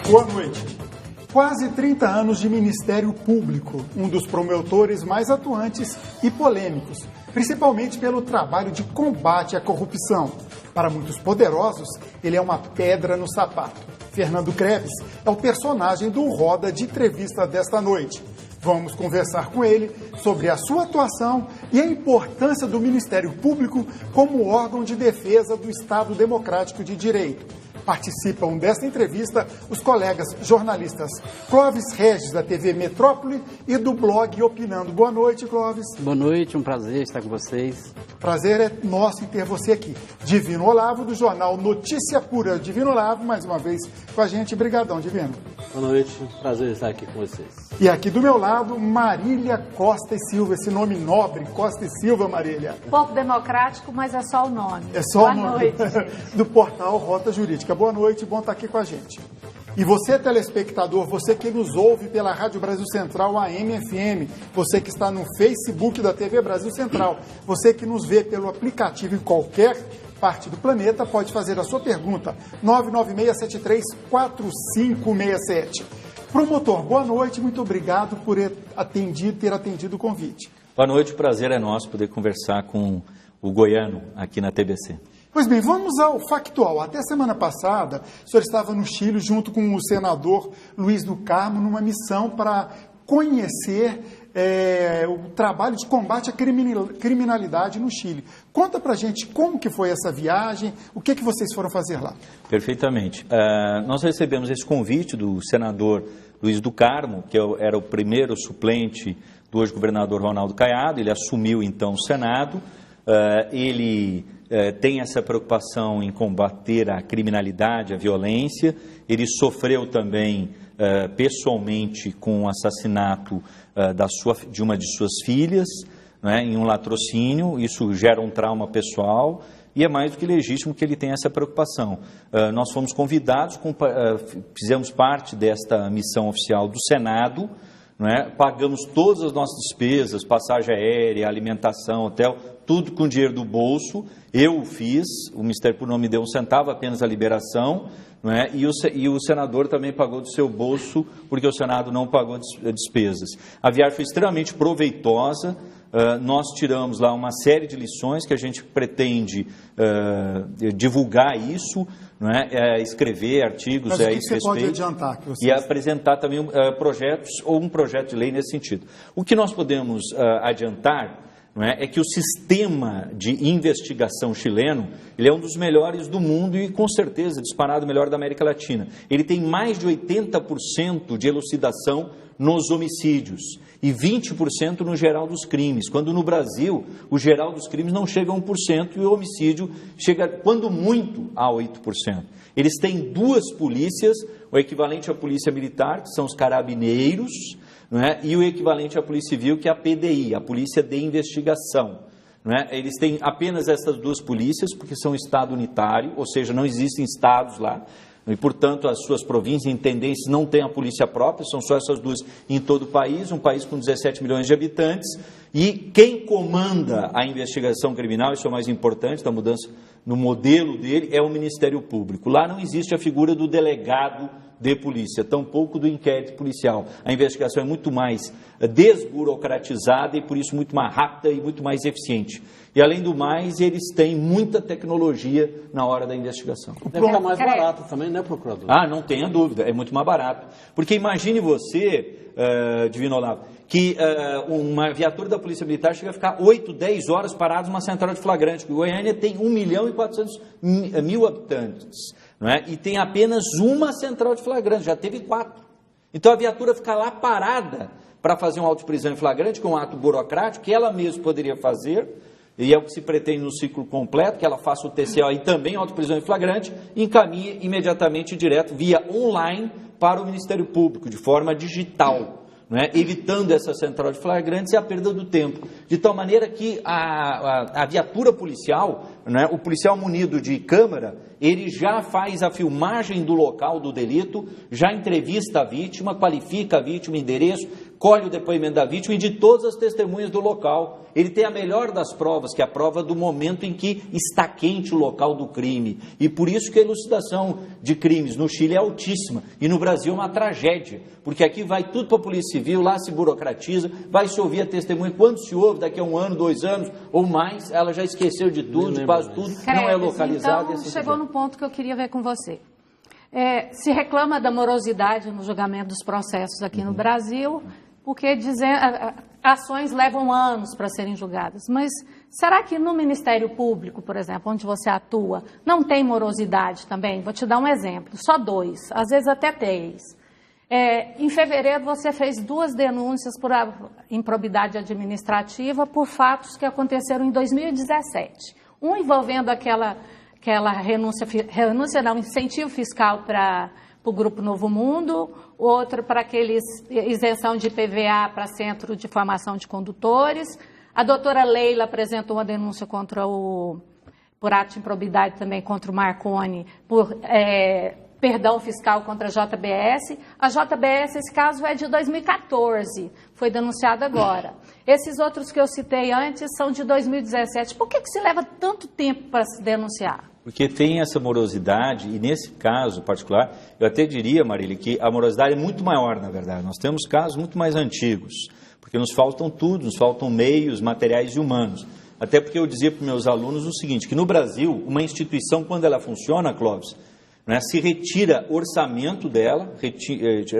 Boa noite. Quase 30 anos de Ministério Público, um dos promotores mais atuantes e polêmicos, principalmente pelo trabalho de combate à corrupção. Para muitos poderosos, ele é uma pedra no sapato. Fernando Kreves é o personagem do Roda de Entrevista desta noite. Vamos conversar com ele sobre a sua atuação e a importância do Ministério Público como órgão de defesa do Estado Democrático de Direito. Participam desta entrevista os colegas jornalistas Clóvis Regis, da TV Metrópole, e do blog Opinando. Boa noite, Clóvis. Boa noite, um prazer estar com vocês. Prazer é nosso em ter você aqui. Divino Olavo, do jornal Notícia Pura. Divino Olavo, mais uma vez com a gente. Brigadão, Divino. Boa noite, prazer estar aqui com vocês. E aqui do meu lado, Marília Costa e Silva, esse nome nobre, Costa e Silva, Marília. Pouco democrático, mas é só o nome. É só Boa o nome. Noite. Do portal Rota Jurídica. Boa noite, bom estar aqui com a gente. E você, telespectador, você que nos ouve pela Rádio Brasil Central AM/FM, você que está no Facebook da TV Brasil Central, você que nos vê pelo aplicativo em qualquer parte do planeta, pode fazer a sua pergunta, 996734567. Promotor, boa noite, muito obrigado por ter atendido o convite. Boa noite, o prazer é nosso poder conversar com o goiano aqui na TBC. Pois bem, vamos ao factual. Até semana passada, o senhor estava no Chile junto com o senador Luiz do Carmo numa missão para conhecer o trabalho de combate à criminalidade no Chile. Conta pra gente como que foi essa viagem, o que vocês foram fazer lá. Perfeitamente. Nós recebemos esse convite do senador Luiz do Carmo, que era o primeiro suplente do hoje governador Ronaldo Caiado. Ele assumiu então o Senado. Ele tem essa preocupação em combater a criminalidade, a violência. Ele sofreu também pessoalmente com o assassinato de uma de suas filhas, né, em um latrocínio. Isso gera um trauma pessoal e é mais do que legítimo que ele tenha essa preocupação. Nós fomos convidados, fizemos parte desta missão oficial do Senado, né, pagamos todas as nossas despesas, passagem aérea, alimentação, hotel, tudo com dinheiro do bolso. Eu o fiz, o Ministério Público não me deu um centavo, apenas a liberação, não é? E o senador também pagou do seu bolso, porque o Senado não pagou despesas. A viagem foi extremamente proveitosa. Nós tiramos lá uma série de lições que a gente pretende divulgar isso, não é? Escrever artigos Mas a o que esse você respeito, pode adiantar? Que vocês... E apresentar também projetos ou um projeto de lei nesse sentido. O que nós podemos adiantar, não é que o sistema de investigação chileno, ele é um dos melhores do mundo e, com certeza, disparado melhor da América Latina. Ele tem mais de 80% de elucidação nos homicídios e 20% no geral dos crimes, quando no Brasil o geral dos crimes não chega a 1% e o homicídio chega, quando muito, a 8%. Eles têm duas polícias, o equivalente à polícia militar, que são os carabineiros, não é? E o equivalente à Polícia Civil, que é a PDI, a Polícia de Investigação. Não é? Eles têm apenas essas duas polícias, porque são Estado unitário, ou seja, não existem estados lá, e, portanto, as suas províncias e intendências não têm a polícia própria, são só essas duas em todo o país, um país com 17 milhões de habitantes, e quem comanda a investigação criminal, isso é o mais importante da mudança no modelo dele, é o Ministério Público. Lá não existe a figura do delegado de polícia, tampouco do inquérito policial. A investigação é muito mais desburocratizada e, por isso, muito mais rápida e muito mais eficiente. E, além do mais, eles têm muita tecnologia na hora da investigação. Deve ficar mais barato também, né, procurador? Não tenha dúvida, é muito mais barato. Porque imagine você, Divino Olavo, que uma viatura da Polícia Militar chega a ficar 8, 10 horas parada numa central de flagrante, porque Goiânia tem 1.400.000 habitantes, não é? E tem apenas uma central de flagrante, já teve 4. Então a viatura fica lá parada para fazer um auto de prisão em flagrante, que é um ato burocrático, que ela mesma poderia fazer, e é o que se pretende no ciclo completo, que ela faça o TCO e também auto de prisão em flagrante, e encaminhe imediatamente direto, via online, para o Ministério Público, de forma digital. Não é? Evitando essa central de flagrantes e a perda do tempo, de tal maneira que a viatura policial, não é? O policial munido de câmera, ele já faz a filmagem do local do delito, já entrevista a vítima, qualifica a vítima, endereço, colhe o depoimento da vítima e de todas as testemunhas do local. Ele tem a melhor das provas, que é a prova do momento em que está quente o local do crime. E por isso que a elucidação de crimes no Chile é altíssima. E no Brasil é uma tragédia. Porque aqui vai tudo para a Polícia Civil, lá se burocratiza, vai se ouvir a testemunha. Quando se ouve, daqui a 1 ano, 2 anos ou mais, ela já esqueceu de tudo, de quase tudo, não é localizada. Então, chegou no ponto que eu queria ver com você. Se reclama da morosidade no julgamento dos processos aqui no Brasil, porque ações levam anos para serem julgadas. Mas será que no Ministério Público, por exemplo, onde você atua, não tem morosidade também? Vou te dar um exemplo, só 2, às vezes até 3. Em fevereiro você fez 2 denúncias por improbidade administrativa por fatos que aconteceram em 2017. Um envolvendo aquela incentivo fiscal para o Grupo Novo Mundo, outro para aqueles isenção de PVA para Centro de Formação de Condutores. A doutora Leila apresentou uma denúncia por ato de improbidade também contra o Marconi, por perdão fiscal contra a JBS. A JBS, esse caso é de 2014, foi denunciado agora. Esses outros que eu citei antes são de 2017. Por que se leva tanto tempo para se denunciar? Porque tem essa morosidade, e nesse caso particular, eu até diria, Marília, que a morosidade é muito maior, na verdade. Nós temos casos muito mais antigos, porque nos faltam tudo, nos faltam meios, materiais e humanos. Até porque eu dizia para os meus alunos o seguinte, que no Brasil, uma instituição, quando ela funciona, Clóvis, né, se retira orçamento dela,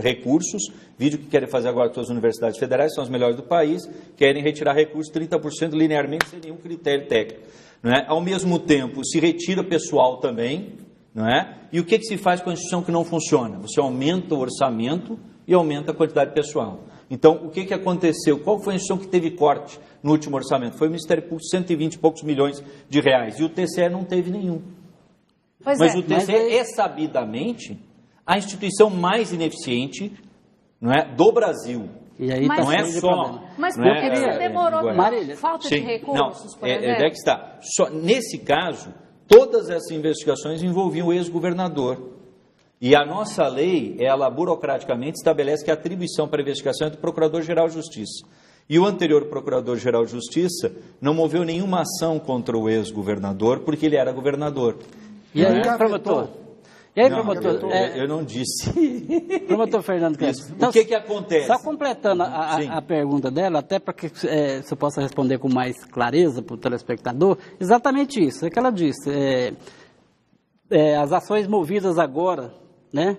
recursos, vídeo que querem fazer agora com as universidades federais, são as melhores do país, querem retirar recursos 30% linearmente, sem nenhum critério técnico. Não é? Ao mesmo tempo, se retira pessoal também, não é? E o que se faz com a instituição que não funciona? Você aumenta o orçamento e aumenta a quantidade de pessoal. Então, o que aconteceu? Qual foi a instituição que teve corte no último orçamento? Foi o Ministério Público, 120 e poucos milhões de reais, e o TCE não teve nenhum. Mas o TCE é sabidamente a instituição mais ineficiente, não é, do Brasil. E aí não é só... Mas por que você demorou? Falta de recursos, por exemplo? É que está. Nesse caso, todas essas investigações envolviam o ex-governador. E a nossa lei, ela burocraticamente estabelece que a atribuição para a investigação é do Procurador-Geral de Justiça. E o anterior Procurador-Geral de Justiça não moveu nenhuma ação contra o ex-governador, porque ele era governador. E aí, promotor? E aí, promotor? Eu não disse. Promotor Fernando Crespo. Então, o que acontece? Só completando a pergunta dela, até para que você possa responder com mais clareza para o telespectador, exatamente isso, é que ela disse. As ações movidas agora, né,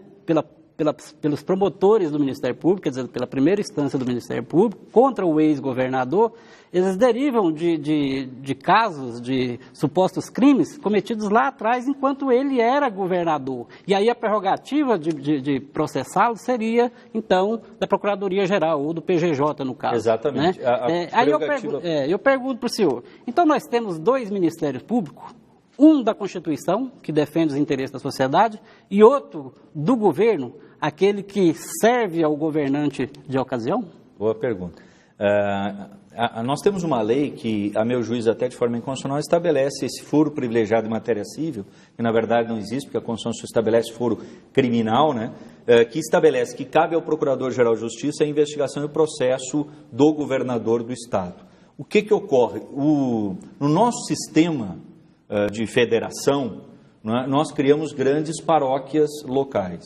pelos promotores do Ministério Público, quer dizer, pela primeira instância do Ministério Público, contra o ex-governador, eles derivam de casos, de supostos crimes cometidos lá atrás, enquanto ele era governador. E aí a prerrogativa de processá-lo seria, então, da Procuradoria-Geral, ou do PGJ, no caso. Exatamente. Né? Aí eu pergunto para o senhor, então nós temos 2 Ministérios Públicos, um da Constituição, que defende os interesses da sociedade, e outro do governo, aquele que serve ao governante de ocasião? Boa pergunta. Nós temos uma lei que, a meu juízo, até de forma inconstitucional, estabelece esse foro privilegiado em matéria civil, que na verdade não existe, porque a Constituição estabelece foro criminal, né? Que estabelece que cabe ao Procurador-Geral de Justiça a investigação e o processo do governador do Estado. O que ocorre? No nosso sistema de federação, né, nós criamos grandes paróquias locais.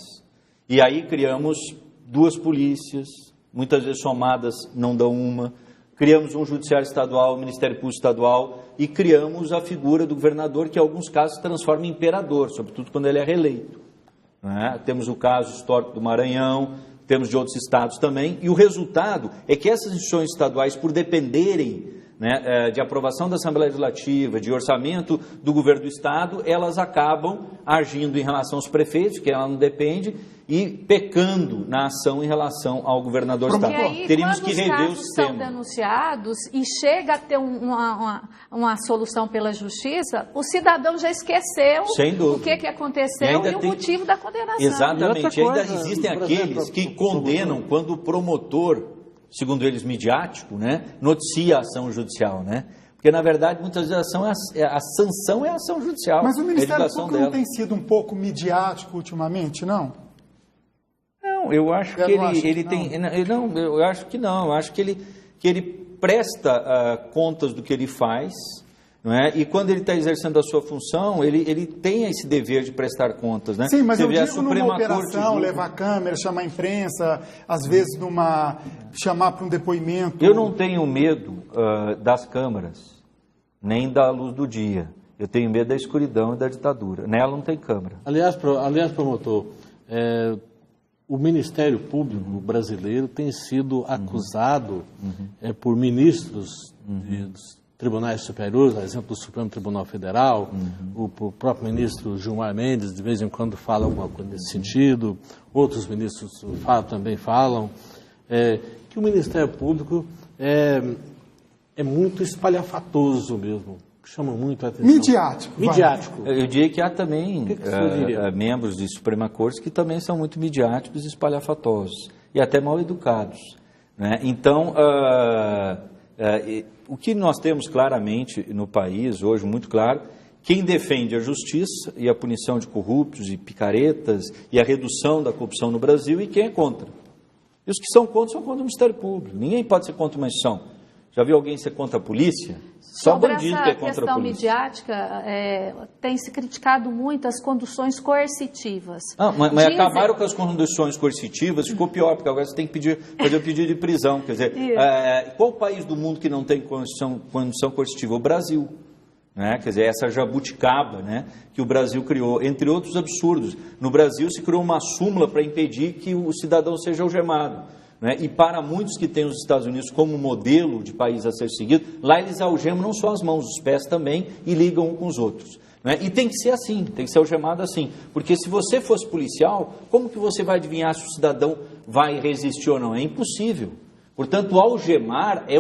E aí criamos 2 polícias, muitas vezes somadas não dão uma. Criamos um judiciário estadual, um Ministério Público estadual e criamos a figura do governador, que em alguns casos se transforma em imperador, sobretudo quando ele é reeleito. Né? Temos o caso histórico do Maranhão, temos de outros estados também, e o resultado é que essas instituições estaduais, por dependerem, né, de aprovação da Assembleia Legislativa, de orçamento do governo do Estado, elas acabam agindo em relação aos prefeitos, que ela não depende, e pecando na ação em relação ao governador do Estado. Aí, teríamos que rever o sistema. Quando os casos são denunciados e chega a ter uma solução pela justiça, o cidadão já esqueceu o que aconteceu e o motivo da condenação. Exatamente. E ainda existem aqueles que condenam quando o promotor, segundo eles, midiático, né, noticia a ação judicial, né? Porque, na verdade, muitas vezes a sanção é a ação judicial. Mas o Ministério Público não tem sido um pouco midiático ultimamente, não? Não, eu acho que ele tem... Não, eu acho que não. Eu acho que ele presta contas do que ele faz, não é? E quando ele está exercendo a sua função, ele tem esse dever de prestar contas, né? Sim, mas você eu digo numa operação, levar câmera, chamar a imprensa, às vezes chamar para um depoimento. Eu não tenho medo das câmeras, nem da luz do dia. Eu tenho medo da escuridão e da ditadura. Nela não tem câmera. Aliás, promotor, o Ministério Público brasileiro tem sido acusado por ministros dos tribunais superiores, por exemplo, do Supremo Tribunal Federal, o próprio ministro Gilmar Mendes, de vez em quando, fala alguma coisa nesse sentido, outros ministros também falam, que o Ministério Público é muito espalhafatoso mesmo, chama muito a atenção. Midiático. Eu diria que há também membros de Suprema Corte que também são muito midiáticos e espalhafatosos, e até mal educados, né? Então, o que nós temos claramente no país hoje, muito claro, quem defende a justiça e a punição de corruptos e picaretas e a redução da corrupção no Brasil, e quem é contra. E os que são contra o Ministério Público. Ninguém pode ser contra uma instituição. Já viu alguém ser contra a polícia? Só bandido que é contra a polícia. Sobre essa questão midiática, tem se criticado muito as conduções coercitivas. Mas acabaram com as conduções coercitivas, ficou pior, porque agora você tem que fazer o pedido de prisão. Quer dizer, qual país do mundo que não tem condição coercitiva? O Brasil. Né? Quer dizer, essa jabuticaba, né, que o Brasil criou, entre outros absurdos. No Brasil se criou uma súmula para impedir que o cidadão seja algemado. Né? E para muitos que têm os Estados Unidos como modelo de país a ser seguido, lá eles algemam não só as mãos, os pés também, e ligam um com os outros. Né? E tem que ser assim, tem que ser algemado assim. Porque se você fosse policial, como que você vai adivinhar se o cidadão vai resistir ou não? É impossível. Portanto, algemar é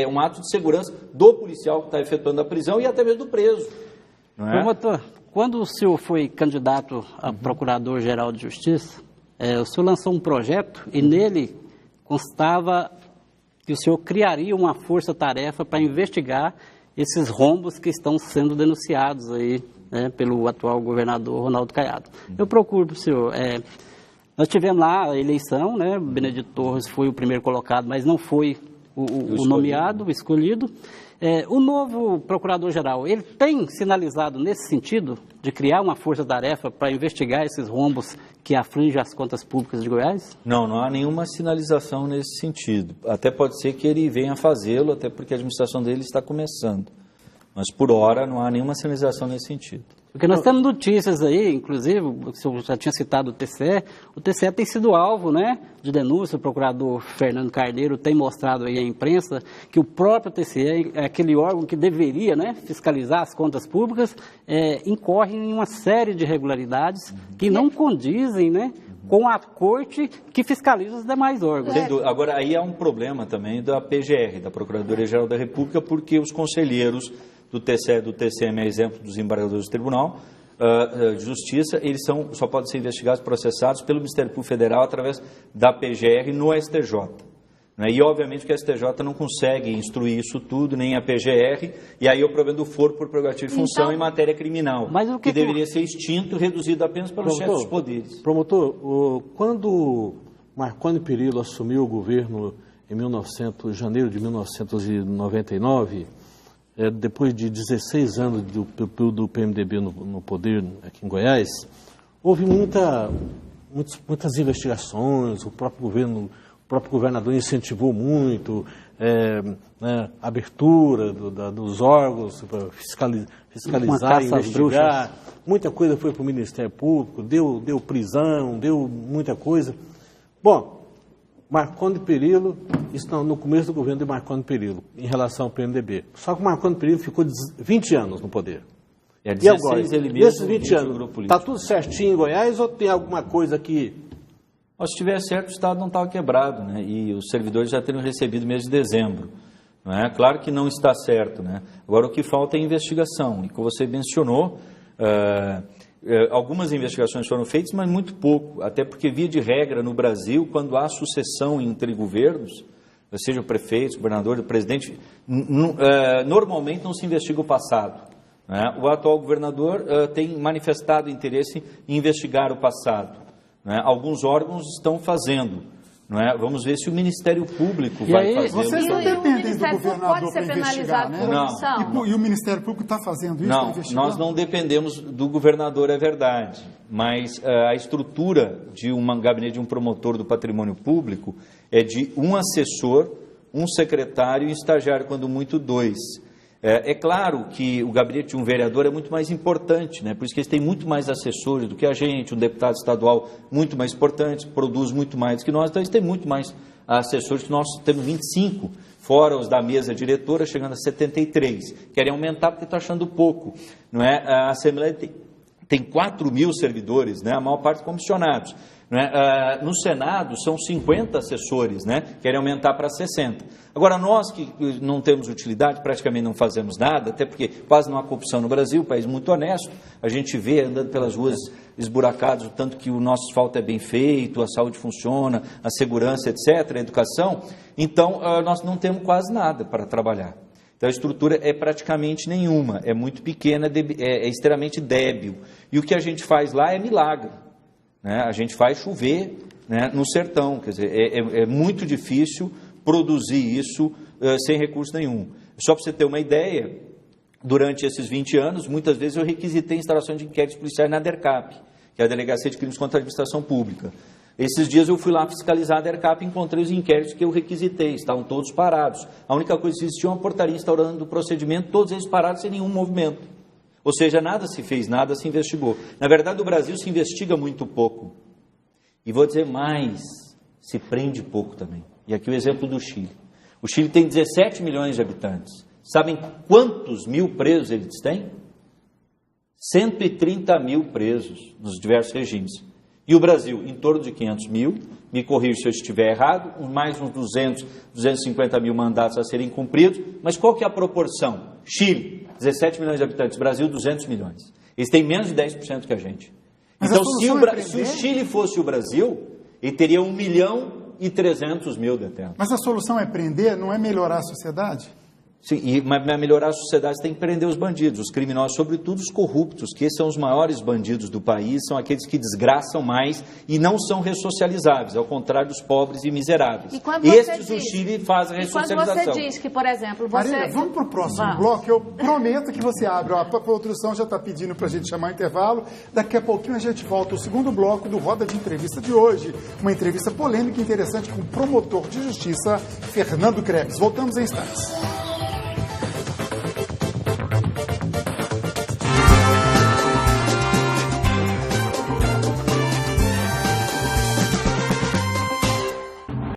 um ato de segurança do policial que está efetuando a prisão e até mesmo do preso. Não é? Promotor, quando o senhor foi candidato a Procurador-Geral de Justiça, o senhor lançou um projeto e nele constava que o senhor criaria uma força-tarefa para investigar esses rombos que estão sendo denunciados aí, né, pelo atual governador Ronaldo Caiado. Eu procuro para o senhor... nós tivemos lá a eleição, né? Benedito Torres foi o primeiro colocado, mas não foi o nomeado, o escolhido. O novo procurador-geral, ele tem sinalizado nesse sentido de criar uma força-tarefa para investigar esses rombos que afligem as contas públicas de Goiás? Não há nenhuma sinalização nesse sentido. Até pode ser que ele venha fazê-lo, até porque a administração dele está começando. Mas, por hora, não há nenhuma sinalização nesse sentido. Porque nós temos notícias aí, inclusive, o senhor já tinha citado o TCE tem sido alvo, né, de denúncia. O procurador Fernando Carneiro tem mostrado aí à imprensa que o próprio TCE, aquele órgão que deveria, né, fiscalizar as contas públicas, incorre em uma série de irregularidades que não condizem, né, com a corte que fiscaliza os demais órgãos. Agora, aí há um problema também da PGR, da Procuradoria-Geral da República, porque os conselheiros do TCM, exemplo dos embargadores do Tribunal de Justiça, eles só podem ser investigados, processados pelo Ministério Público Federal através da PGR no STJ. Né? E, obviamente, que a STJ não consegue instruir isso tudo, nem a PGR, e aí o problema do foro por prerrogativa de função em matéria criminal, que deveria ser extinto e reduzido apenas para os chefes dos poderes. Promotor, quando Marconi Perillo assumiu o governo em janeiro de 1999, depois de 16 anos do PMDB no poder aqui em Goiás, houve muitas investigações, o próprio governador incentivou muito a abertura dos órgãos para fiscalizar e investigar. Muita coisa foi para o Ministério Público, deu prisão, deu muita coisa. Bom, Marconi Perillo, isso no começo do governo de Marconi Perillo, em relação ao PMDB. Só que o Marconi Perillo ficou 20 anos no poder. E agora, nesses 20 anos, está tudo certinho em Goiás ou tem alguma coisa que... Se estiver certo, o Estado não estava quebrado, né? E os servidores já teriam recebido mês de dezembro. Não é? Claro que não está certo, né? Agora, o que falta é investigação. E como você mencionou, algumas investigações foram feitas, mas muito pouco. Até porque, via de regra, no Brasil, quando há sucessão entre governos, seja o prefeito, o governador, o presidente, normalmente não se investiga o passado. Né? O atual governador tem manifestado interesse em investigar o passado. não é? Alguns órgãos estão fazendo. Não é? Vamos ver se o Ministério Público vai fazer. Vocês não dependem do governador para investigar, né? Não. E o Ministério Público está fazendo isso? Não, nós não dependemos do governador, é verdade. Mas a estrutura de um gabinete de um promotor do patrimônio público é de um assessor, um secretário e um estagiário, quando muito 2. É claro que o gabinete de um vereador é muito mais importante, né? Por isso que eles têm muito mais assessores do que a gente, um deputado estadual muito mais importante, produz muito mais do que nós, então eles têm muito mais assessores, que nós temos 25, fora os da mesa diretora, chegando a 73. Querem aumentar porque estão achando pouco, não é? A Assembleia tem 4 mil servidores, né? A maior parte comissionados. Né? No Senado são 50 assessores, né? Querem aumentar para 60. Agora, nós que não temos utilidade, praticamente não fazemos nada, até porque quase não há corrupção no Brasil, um país muito honesto, a gente vê andando pelas ruas esburacadas o tanto que o nosso asfalto é bem feito, a saúde funciona, a segurança, etc., a educação, então nós não temos quase nada para trabalhar. Então a estrutura é praticamente nenhuma, é muito pequena, é extremamente débil. E o que a gente faz lá é milagre. Né? A gente faz chover, né, no sertão, quer dizer, é muito difícil produzir isso sem recurso nenhum. Só para você ter uma ideia, durante esses 20 anos, muitas vezes eu requisitei a instalação de inquéritos policiais na DERCAP, que é a Delegacia de Crimes contra a Administração Pública. Esses dias eu fui lá fiscalizar a DERCAP e encontrei os inquéritos que eu requisitei, estavam todos parados. A única coisa que existia, uma portaria instaurando o procedimento, todos eles parados sem nenhum movimento. Ou seja, nada se fez, nada se investigou. Na verdade, no Brasil se investiga muito pouco. E vou dizer mais, se prende pouco também. E aqui o exemplo do Chile. O Chile tem 17 milhões de habitantes. Sabem quantos mil presos eles têm? 130 mil presos nos diversos regimes. E o Brasil, em torno de 500 mil, me corrija se eu estiver errado, mais uns 200, 250 mil mandatos a serem cumpridos, mas qual que é a proporção? Chile, 17 milhões de habitantes, Brasil, 200 milhões. Eles têm menos de 10% que a gente. Mas então, se o Chile fosse o Brasil, ele teria 1.300.000 detentos. Mas a solução é prender, não é melhorar a sociedade? Sim, mas para melhorar a sociedade tem que prender os bandidos, os criminosos, sobretudo os corruptos, que esses são os maiores bandidos do país, são aqueles que desgraçam mais e não são ressocializáveis, ao contrário dos pobres e miseráveis. Estes o Chile faz a ressocialização. E quando você diz que, por exemplo, você... Marília, vamos para o próximo bloco, eu prometo que você abre. A produção já está pedindo para a gente chamar intervalo. Daqui a pouquinho a gente volta ao segundo bloco do Roda de Entrevista de hoje. Uma entrevista polêmica e interessante com o promotor de justiça, Fernando Krebs. Voltamos em instantes.